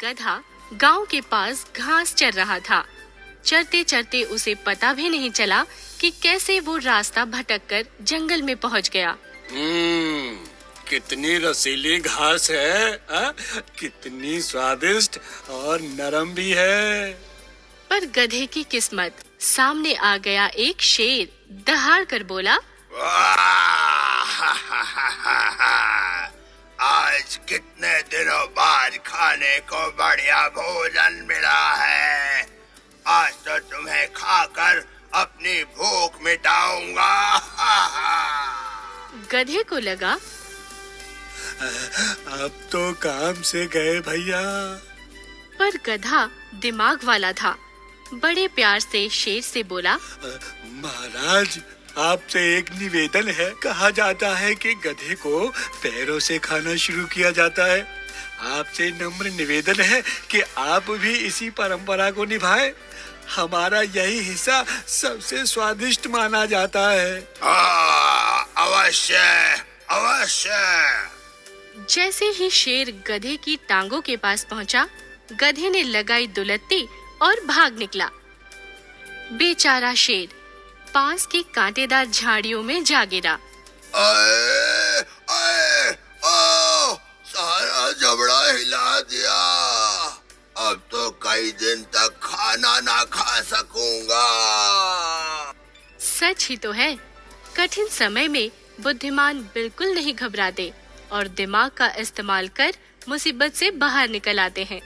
गधा गांव के पास घास चर रहा था। चरते चरते उसे पता भी नहीं चला कि कैसे वो रास्ता भटककर जंगल में पहुंच गया। कितनी रसीली घास है, कितनी स्वादिष्ट और नरम भी है। पर गधे की किस्मत सामने आ गया एक शेर। दहाड़ कर बोला, आज कितने दिनों बाद खाने को बढ़िया भोजन मिला है। आज तो तुम्हें खाकर अपनी भूख मिटाऊंगा। गधे को लगा अब तो काम से गए भैया। पर गधा दिमाग वाला था। बड़े प्यार से शेर से बोला, महाराज, आपसे एक निवेदन है। कहा जाता है कि गधे को पैरों से खाना शुरू किया जाता है। आपसे नम्र निवेदन है कि आप भी इसी परंपरा को निभाएं। हमारा यही हिस्सा सबसे स्वादिष्ट माना जाता है। अवश्य अवश्य। जैसे ही शेर गधे की टांगों के पास पहुंचा, गधे ने लगाई दुलत्ती और भाग निकला। बेचारा शेर पास की कांटेदार झाड़ियों में जा गिरा। सारा जबड़ा हिला दिया। अब तो कई दिन तक खाना ना खा सकूंगा। सच ही तो है, कठिन समय में बुद्धिमान बिल्कुल नहीं घबराते और दिमाग का इस्तेमाल कर मुसीबत से बाहर निकल आते हैं।